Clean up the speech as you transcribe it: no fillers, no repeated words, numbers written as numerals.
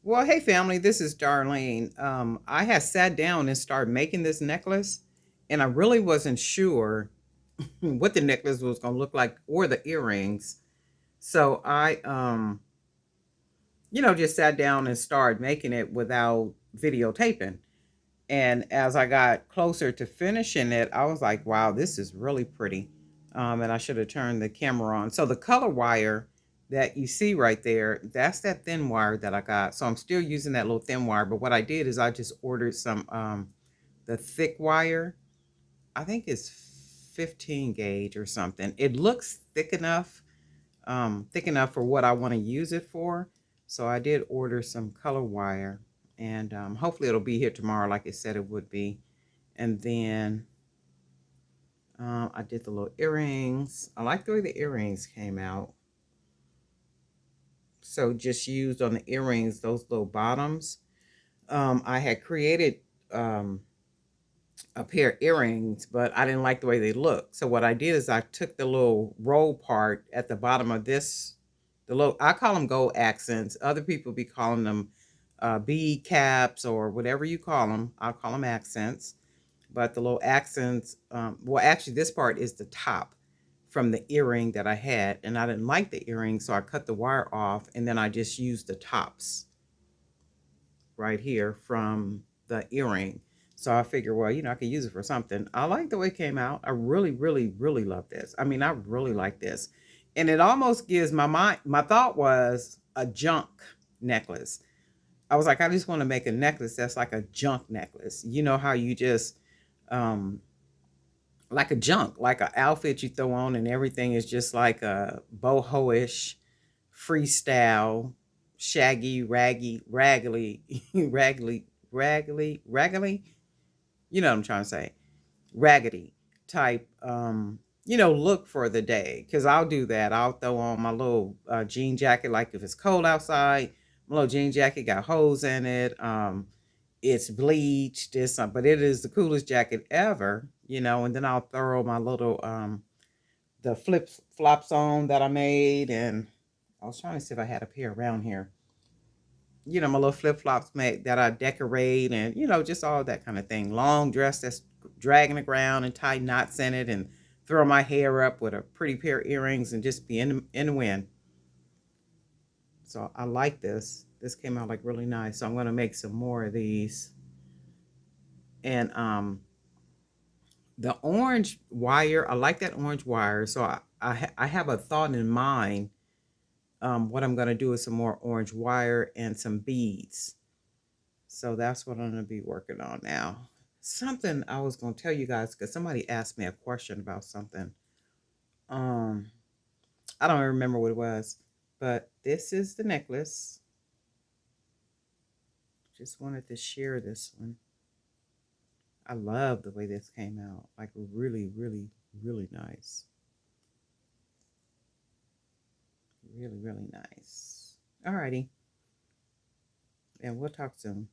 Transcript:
Well, hey family, this is Darlene. I had sat down and started making this necklace, and I really wasn't sure what the necklace was going to look like or the earrings. So I just sat down and started making it without videotaping. And as I got closer to finishing it, I was like, wow, this is really pretty. And I should have turned the camera on. So the color wire that you see right there, that's that thin wire that I got. So I'm still using that little thin wire. But what I did is I just ordered some the thick wire. I think it's 15 gauge or something. It looks thick enough for what I want to use it for. So I did order some color wire, and hopefully it'll be here tomorrow, like it said it would be. And then I did the little earrings. I like the way the earrings came out. So just used on the earrings those little bottoms. I had created um, a pair of earrings, but I didn't like the way they looked. So what I did is I took the little roll part at the bottom of this, the little, I call them gold accents. Other people be calling them bead caps or whatever you call them. I'll call them accents. But the little accents, well, actually, this part is the top from the earring that I had, and I didn't like the earring, so I cut the wire off, and then I just used the tops right here from the earring. So I figured, well, I could use it for something. I like the way it came out. I really, really, really love this. I mean, I really like this. And it almost gives my mind, my thought was a junk necklace. I was like, I just want to make a necklace that's like a junk necklace. You know how you just, um, like a junk, like an outfit you throw on and everything is just like a boho-ish freestyle, shaggy, raggy, raggedy, raggedy. You know what I'm trying to say? Raggedy type, look for the day. Cause I'll do that. I'll throw on my little jean jacket, like if it's cold outside. My little jean jacket got holes in it. It's bleached, but it is the coolest jacket ever. And then I'll throw my little the flip flops on that I made, and I was trying to see if I had a pair around here. My little flip flops made that I decorate, and just all that kind of thing. Long dress that's dragging the ground and tie knots in it, and throw my hair up with a pretty pair of earrings, and just be in the wind. So I like this. This came out like really nice. So I'm gonna make some more of these, and the orange wire. I like that orange wire. So I have a thought in mind. What I'm gonna do is some more orange wire and some beads. So that's what I'm gonna be working on now. Something I was gonna tell you guys because somebody asked me a question about something. Um, I don't remember what it was, but this is the necklace. Just wanted to share this one. I love the way this came out. Like really, really, really nice. Really, really nice. Alrighty. And we'll talk soon.